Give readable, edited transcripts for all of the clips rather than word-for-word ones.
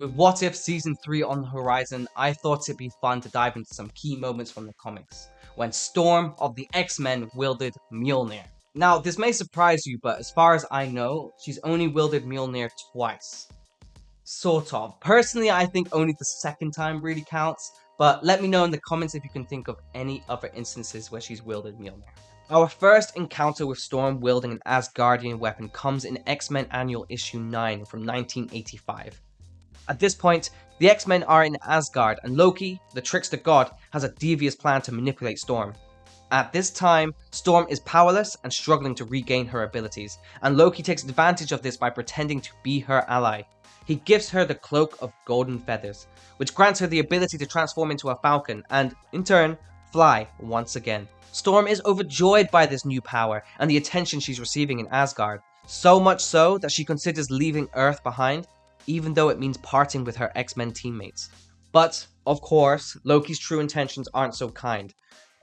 With What If Season 3 on the horizon, I thought it'd be fun to dive into some key moments from the comics, when Storm of the X-Men wielded Mjolnir. Now, this may surprise you, but as far as I know, she's only wielded Mjolnir twice. Sort of. Personally, I think only the second time really counts, but let me know in the comments if you can think of any other instances where she's wielded Mjolnir. Our first encounter with Storm wielding an Asgardian weapon comes in X-Men Annual Issue 9 from 1985. At this point, the X-Men are in Asgard, and Loki, the trickster god, has a devious plan to manipulate Storm. At this time, Storm is powerless and struggling to regain her abilities, and Loki takes advantage of this by pretending to be her ally. He gives her the Cloak of Golden Feathers, which grants her the ability to transform into a falcon and, in turn, fly once again. Storm is overjoyed by this new power and the attention she's receiving in Asgard, so much so that she considers leaving Earth behind, even though it means parting with her X-Men teammates. But, of course, Loki's true intentions aren't so kind.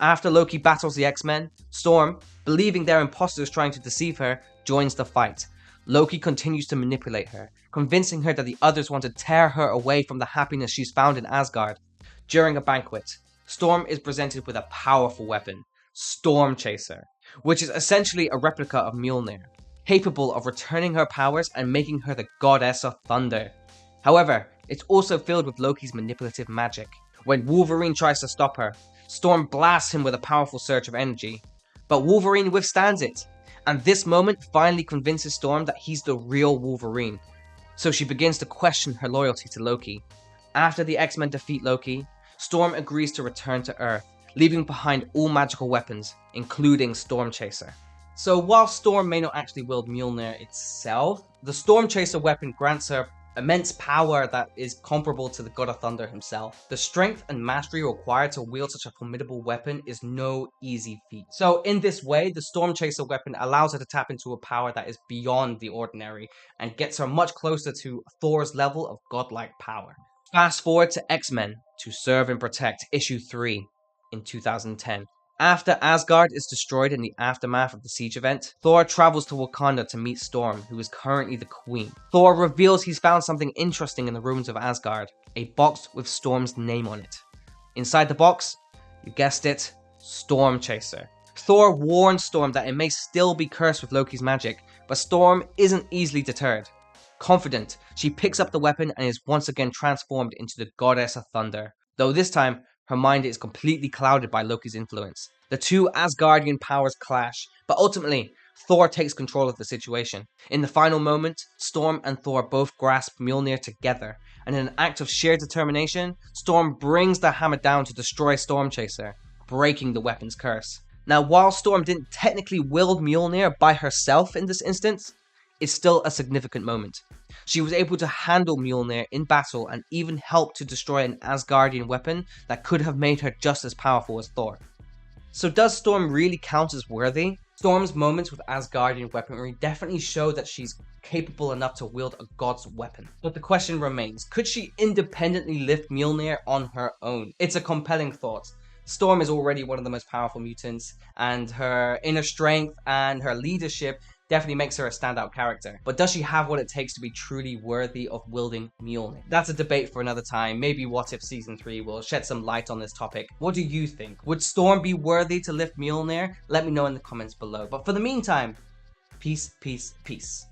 After Loki battles the X-Men, Storm, believing they're imposters trying to deceive her, joins the fight. Loki continues to manipulate her, convincing her that the others want to tear her away from the happiness she's found in Asgard. During a banquet, Storm is presented with a powerful weapon, Storm Chaser, which is essentially a replica of Mjolnir, capable of returning her powers and making her the goddess of thunder. However, it's also filled with Loki's manipulative magic. When Wolverine tries to stop her, Storm blasts him with a powerful surge of energy, but Wolverine withstands it, and this moment finally convinces Storm that he's the real Wolverine, so she begins to question her loyalty to Loki. After the X-Men defeat Loki, Storm agrees to return to Earth, leaving behind all magical weapons, including Storm Chaser. So while Storm may not actually wield Mjolnir itself, the Storm Chaser weapon grants her immense power that is comparable to the God of Thunder himself. The strength and mastery required to wield such a formidable weapon is no easy feat. So in this way, the Storm Chaser weapon allows her to tap into a power that is beyond the ordinary and gets her much closer to Thor's level of godlike power. Fast forward to X-Men, To Serve and Protect, Issue 3 in 2010. After Asgard is destroyed in the aftermath of the siege event, Thor travels to Wakanda to meet Storm, who is currently the queen. Thor reveals he's found something interesting in the ruins of Asgard, a box with Storm's name on it. Inside the box, you guessed it, Storm Chaser. Thor warns Storm that it may still be cursed with Loki's magic, but Storm isn't easily deterred. Confident, she picks up the weapon and is once again transformed into the Goddess of Thunder, though this time, her mind is completely clouded by Loki's influence. The two Asgardian powers clash, but ultimately, Thor takes control of the situation. In the final moment, Storm and Thor both grasp Mjolnir together, and in an act of sheer determination, Storm brings the hammer down to destroy Storm Chaser, breaking the weapon's curse. Now, while Storm didn't technically wield Mjolnir by herself in this instance, it's still a significant moment. She was able to handle Mjolnir in battle and even help to destroy an Asgardian weapon that could have made her just as powerful as Thor. So does Storm really count as worthy? Storm's moments with Asgardian weaponry definitely show that she's capable enough to wield a god's weapon. But the question remains, could she independently lift Mjolnir on her own? It's a compelling thought. Storm is already one of the most powerful mutants, and her inner strength and her leadership definitely makes her a standout character. But does she have what it takes to be truly worthy of wielding Mjolnir? That's a debate for another time. Maybe What If Season 3 will shed some light on this topic. What do you think? Would Storm be worthy to lift Mjolnir? Let me know in the comments below. But for the meantime, peace, peace, peace.